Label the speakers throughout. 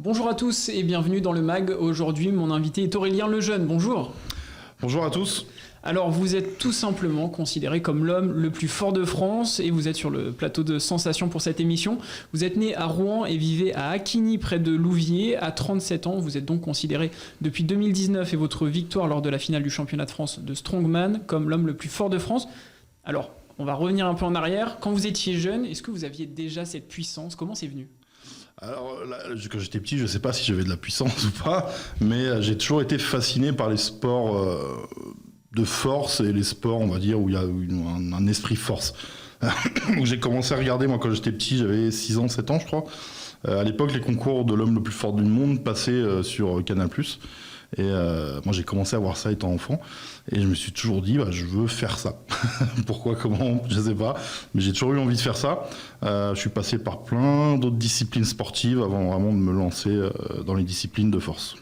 Speaker 1: Bonjour à tous et bienvenue dans le MAG. Aujourd'hui, mon invité est Aurélien Lejeune. Bonjour.
Speaker 2: Bonjour à tous.
Speaker 1: Alors, vous êtes tout simplement considéré comme l'homme le plus fort de France et vous êtes sur le plateau de Sensation pour cette émission. Vous êtes né à Rouen et vivez à Acquigny, près de Louviers. À 37 ans, vous êtes donc considéré depuis 2019 et votre victoire lors de la finale du championnat de France de Strongman comme l'homme le plus fort de France. Alors, on va revenir un peu en arrière. Quand vous étiez jeune, est-ce que vous aviez déjà cette puissance? Comment c'est venu?
Speaker 2: Alors, là, quand j'étais petit, je ne sais pas si j'avais de la puissance ou pas, mais j'ai toujours été fasciné par les sports de force et les sports, on va dire, où il y a un esprit force. Donc, j'ai commencé à regarder, moi, quand j'étais petit, j'avais 6 ans, 7 ans, je crois. À l'époque, les concours de l'homme le plus fort du monde passaient sur Canal+. Et moi, j'ai commencé à voir ça étant enfant. Et je me suis toujours dit, je veux faire ça. Pourquoi, comment, je ne sais pas. Mais j'ai toujours eu envie de faire ça. Je suis passé par plein d'autres disciplines sportives avant vraiment de me lancer dans les disciplines de force.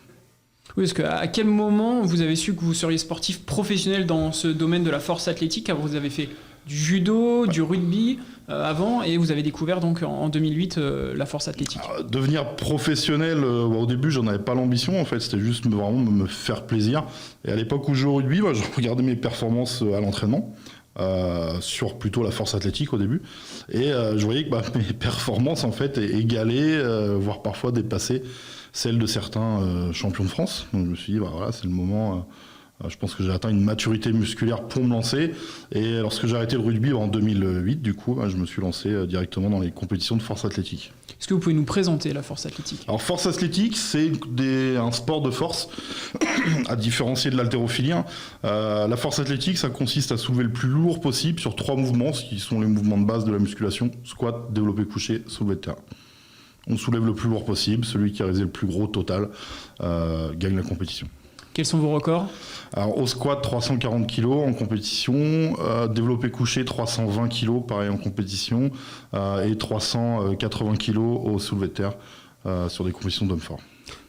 Speaker 1: Oui, parce qu'à quel moment vous avez su que vous seriez sportif professionnel dans ce domaine de la force athlétique? Vous avez fait du judo, du rugby avant, et vous avez découvert donc en 2008 la force athlétique.
Speaker 2: Alors, devenir professionnel, au début j'en avais pas l'ambition, en fait c'était juste vraiment me faire plaisir. Et à l'époque où je jouais au rugby, je regardais mes performances à l'entraînement, sur plutôt la force athlétique au début, et je voyais que mes performances en fait égalaient, voire parfois dépassaient celles de certains champions de France. Donc je me suis dit voilà, c'est le moment. Je pense que j'ai atteint une maturité musculaire pour me lancer. Et lorsque j'ai arrêté le rugby en 2008, du coup, je me suis lancé directement dans les compétitions de force athlétique.
Speaker 1: Est-ce que vous pouvez nous présenter la force athlétique?
Speaker 2: Alors, force athlétique, c'est un sport de force, à différencier de l'haltérophilie. La force athlétique, ça consiste à soulever le plus lourd possible sur 3 mouvements, qui sont les mouvements de base de la musculation: squat, développé couché, soulevé de terre. On soulève le plus lourd possible. Celui qui a réalisé le plus gros total gagne la compétition.
Speaker 1: Quels sont vos records? Alors,
Speaker 2: au squat, 340 kg en compétition, développé couché, 320 kg, pareil en compétition, et 380 kg au soulevé de terre sur des compétitions d'hommes forts.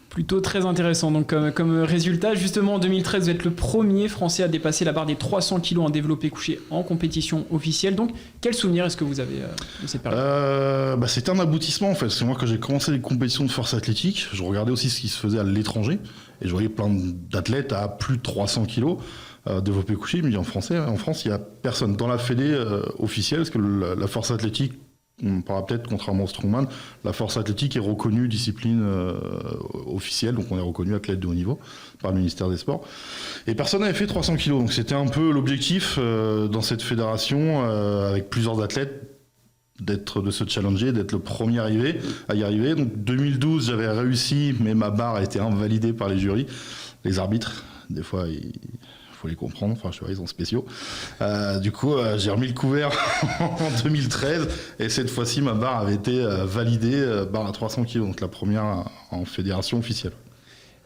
Speaker 1: Plutôt très intéressant. Donc, comme résultat, justement, en 2013, vous êtes le premier Français à dépasser la barre des 300 kg en développé couché en compétition officielle. Donc, quel souvenir est-ce que vous avez de cette période?
Speaker 2: C'était un aboutissement, en fait. C'est moi, quand j'ai commencé les compétitions de force athlétique, je regardais aussi ce qui se faisait à l'étranger. Et je voyais plein d'athlètes à plus de 300 kg développé couché. Mais en France, il n'y a personne. Dans la fédé officielle, parce que la force athlétique, on parlera peut-être, contrairement au strongman, la force athlétique est reconnue discipline officielle, donc on est reconnu athlète de haut niveau par le ministère des Sports. Et personne n'avait fait 300 kg, donc c'était un peu l'objectif dans cette fédération, avec plusieurs athlètes, de se challenger, d'être le premier à y arriver. Donc 2012, j'avais réussi, mais ma barre a été invalidée par les jurys, les arbitres. Des fois, il faut les comprendre, ils sont spéciaux. Du coup, j'ai remis le couvert en 2013, et cette fois-ci, ma barre avait été validée, barre à 300 kg, donc la première en fédération officielle.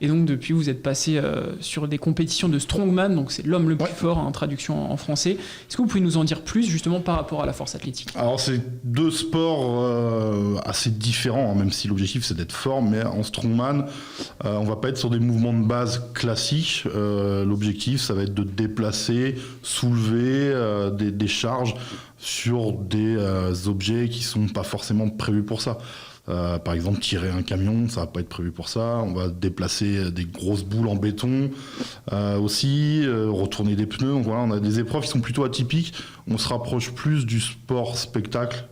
Speaker 1: Et donc depuis, vous êtes passé sur des compétitions de strongman, donc c'est l'homme le plus fort en traduction en français. Est-ce que vous pouvez nous en dire plus justement par rapport à la force athlétique?
Speaker 2: Alors c'est 2 sports assez différents, même si l'objectif c'est d'être fort, mais en strongman, on va pas être sur des mouvements de base classiques. L'objectif, ça va être de déplacer, soulever des charges sur des objets qui sont pas forcément prévus pour ça. Par exemple, tirer un camion, ça va pas être prévu pour ça. On va déplacer des grosses boules en béton aussi, retourner des pneus. Donc voilà, on a des épreuves qui sont plutôt atypiques. On se rapproche plus du sport spectacle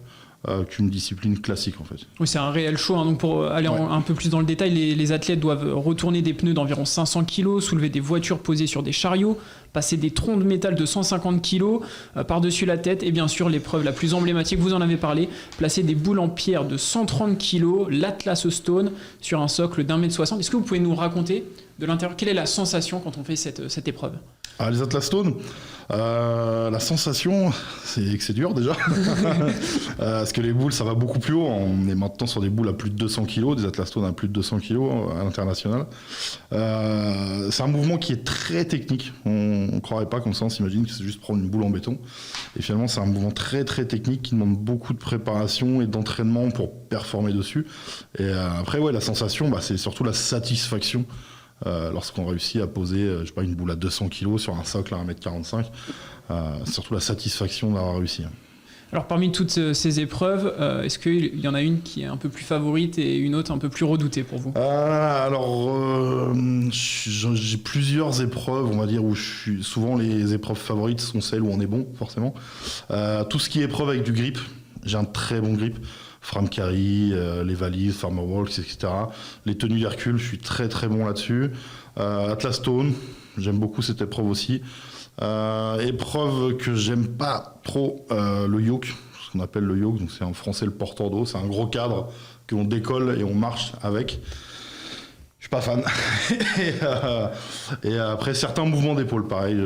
Speaker 2: qu'une discipline classique en fait.
Speaker 1: Oui, c'est un réel show. Donc pour aller un peu plus dans le détail, les athlètes doivent retourner des pneus d'environ 500 kg, soulever des voitures posées sur des chariots, passer des troncs de métal de 150 kg par-dessus la tête, et bien sûr l'épreuve la plus emblématique, vous en avez parlé, placer des boules en pierre de 130 kg, l'Atlas Stone, sur un socle d'1,60 m. Est-ce que vous pouvez nous raconter de l'intérieur, quelle est la sensation quand on fait cette épreuve?
Speaker 2: Les Atlas Stone, la sensation, c'est que c'est dur déjà. Parce que les boules, ça va beaucoup plus haut. On est maintenant sur des boules à plus de 200 kg, des Atlas Stone à plus de 200 kg à l'international. C'est un mouvement qui est très technique. On ne croirait pas comme ça, on s'imagine que c'est juste prendre une boule en béton. Et finalement, c'est un mouvement très très technique qui demande beaucoup de préparation et d'entraînement pour performer dessus. Et après, la sensation, c'est surtout la satisfaction. Lorsqu'on réussit à poser une boule à 200 kg sur un socle à 1,45 m, surtout la satisfaction d'avoir réussi.
Speaker 1: Alors parmi toutes ces épreuves, est-ce qu'il y en a une qui est un peu plus favorite et une autre un peu plus redoutée pour vous ?
Speaker 2: J'ai plusieurs épreuves, on va dire, où souvent les épreuves favorites sont celles où on est bon, forcément. Tout ce qui est épreuve avec du grip, j'ai un très bon grip. Fram Carry, les valises, Farmer Walks, etc. Les tenues d'Hercule, je suis très très bon là-dessus. Atlas Stone, j'aime beaucoup cette épreuve aussi. Épreuve que j'aime pas trop, le yoke, ce qu'on appelle le yoke, donc c'est en français le porteur d'eau, c'est un gros cadre qu'on décolle et on marche avec. Je suis pas fan. et après certains mouvements d'épaule, pareil,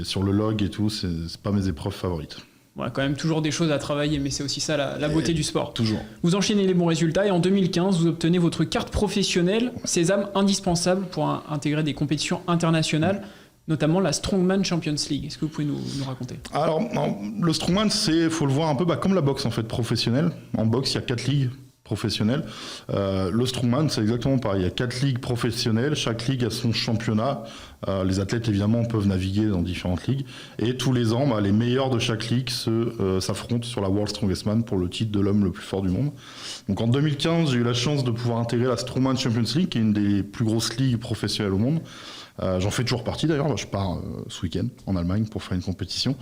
Speaker 2: sur le log et tout, c'est pas mes épreuves favorites.
Speaker 1: Voilà, quand même toujours des choses à travailler, mais c'est aussi ça la beauté du sport.
Speaker 2: Toujours.
Speaker 1: Vous enchaînez les bons résultats et en 2015, vous obtenez votre carte professionnelle, sésame indispensable pour intégrer des compétitions internationales, notamment la Strongman Champions League. Est-ce que vous pouvez nous raconter ?
Speaker 2: Alors, le Strongman, faut le voir un peu comme la boxe en fait, professionnelle. En boxe, il y a 4 ligues professionnelles. Le Strongman, c'est exactement pareil. Il y a 4 ligues professionnelles. Chaque ligue a son championnat. Les athlètes, évidemment, peuvent naviguer dans différentes ligues. Et tous les ans, les meilleurs de chaque ligue s'affrontent sur la World Strongest Man pour le titre de l'homme le plus fort du monde. Donc en 2015, j'ai eu la chance de pouvoir intégrer la Strongman Champions League, qui est une des plus grosses ligues professionnelles au monde. J'en fais toujours partie d'ailleurs, je pars ce week-end en Allemagne pour faire une compétition.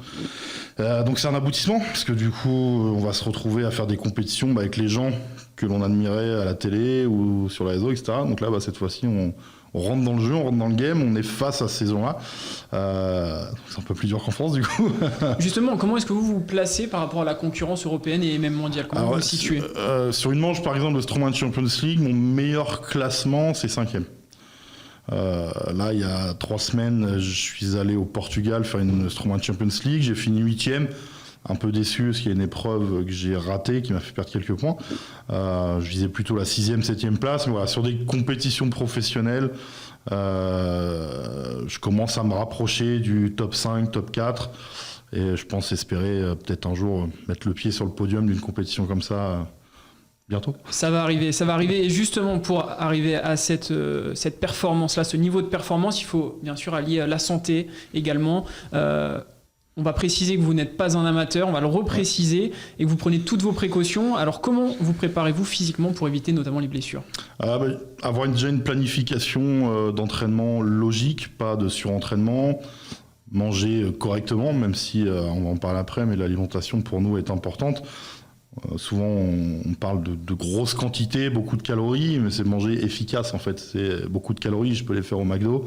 Speaker 2: Donc c'est un aboutissement, parce que du coup on va se retrouver à faire des compétitions avec les gens que l'on admirait à la télé ou sur les réseaux, etc. Donc là cette fois-ci on rentre dans le jeu, on rentre dans le game, on est face à ces gens-là. C'est un peu plus dur qu'en France du coup.
Speaker 1: Justement, comment est-ce que vous vous placez par rapport à la concurrence européenne et même mondiale ? Comment vous vous situez ?
Speaker 2: Sur une manche par exemple de Strongman Champions League, mon meilleur classement c'est 5e. Là, il y a 3 semaines, je suis allé au Portugal faire une Strongman Champions League. J'ai fini 8e, un peu déçu parce qu'il y a une épreuve que j'ai ratée qui m'a fait perdre quelques points. Je visais plutôt la 6e, 7e place. Mais voilà, sur des compétitions professionnelles, je commence à me rapprocher du top 5, top 4. Et je pense espérer peut-être un jour mettre le pied sur le podium d'une compétition comme ça. Bientôt.
Speaker 1: Ça va arriver. Et justement, pour arriver à cette performance-là, ce niveau de performance, il faut bien sûr allier la santé également. On va préciser que vous n'êtes pas un amateur, on va le repréciser et que vous prenez toutes vos précautions. Alors, comment vous préparez-vous physiquement pour éviter notamment les blessures ?
Speaker 2: Avoir déjà une planification d'entraînement logique, pas de surentraînement. Manger correctement, même si on va en parler après, mais l'alimentation pour nous est importante. Souvent on parle de grosses quantités, beaucoup de calories, mais c'est manger efficace en fait. C'est beaucoup de calories, je peux les faire au McDo,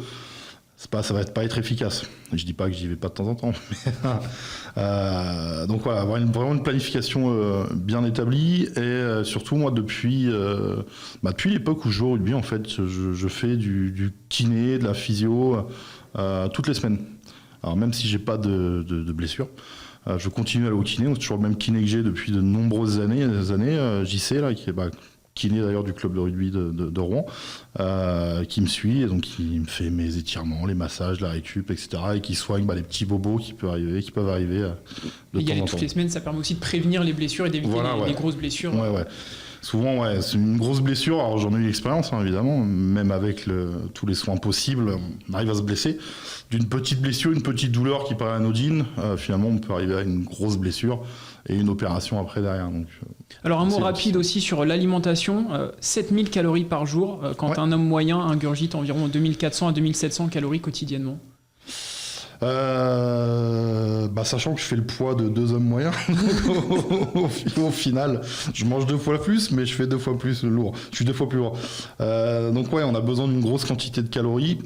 Speaker 2: ça va pas être efficace. Je dis pas que j'y vais pas de temps en temps. Donc voilà, avoir vraiment une planification bien établie et surtout moi depuis l'époque où je joue au rugby en fait, je fais du kiné, de la physio toutes les semaines. Alors même si j'ai pas de blessure. Je continue à aller au kiné, c'est toujours le même kiné que j'ai depuis de nombreuses années, JC, là, qui est kiné d'ailleurs du club de rugby de Rouen, qui me suit et donc qui me fait mes étirements, les massages, la récup, etc. et qui soigne les petits bobos qui peuvent arriver de temps en temps.
Speaker 1: Y aller toutes les semaines, ça permet aussi de prévenir les blessures et d'éviter les grosses blessures.
Speaker 2: Ouais. Souvent, c'est une grosse blessure. Alors, j'en ai eu l'expérience, évidemment. Même avec tous les soins possibles, on arrive à se blesser. D'une petite blessure, une petite douleur qui paraît anodine, finalement, on peut arriver à une grosse blessure et une opération après derrière. Donc,
Speaker 1: alors, un mot rapide aussi sur l'alimentation. 7000 calories par jour, quand un homme moyen ingurgite environ 2400 à 2700 calories quotidiennement.
Speaker 2: Sachant que je fais le poids de 2 hommes moyens, au final, je mange 2 fois plus, mais je fais 2 fois plus lourd. Je suis 2 fois plus lourd. Donc on a besoin d'une grosse quantité de calories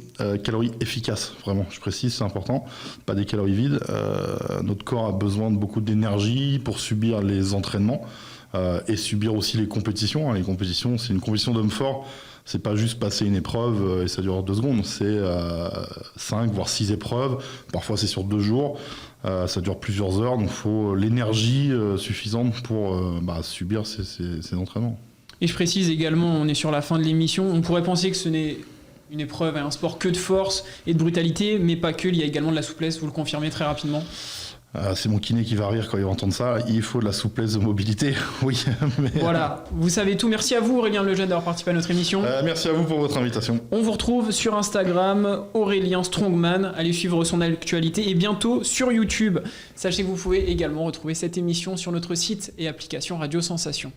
Speaker 2: efficaces, vraiment. Je précise, c'est important. Pas des calories vides. Notre corps a besoin de beaucoup d'énergie pour subir les entraînements et subir aussi les compétitions. Les compétitions, c'est une compétition d'hommes forts. C'est pas juste passer une épreuve et ça dure 2 secondes, c'est 5 voire 6 épreuves, parfois c'est sur 2 jours, ça dure plusieurs heures, donc il faut l'énergie suffisante pour subir ces entraînements.
Speaker 1: Et je précise également, on est sur la fin de l'émission, on pourrait penser que ce n'est une épreuve et un sport que de force et de brutalité, mais pas que, il y a également de la souplesse, vous le confirmez très rapidement ?
Speaker 2: C'est mon kiné qui va rire quand il va entendre ça. Il faut de la souplesse de mobilité, oui. Mais...
Speaker 1: Voilà, vous savez tout. Merci à vous, Aurélien Lejeune, d'avoir participé à notre émission.
Speaker 2: Merci à vous pour votre invitation.
Speaker 1: On vous retrouve sur Instagram, Aurélien Strongman. Allez suivre son actualité et bientôt sur YouTube. Sachez que vous pouvez également retrouver cette émission sur notre site et application Radio Sensation.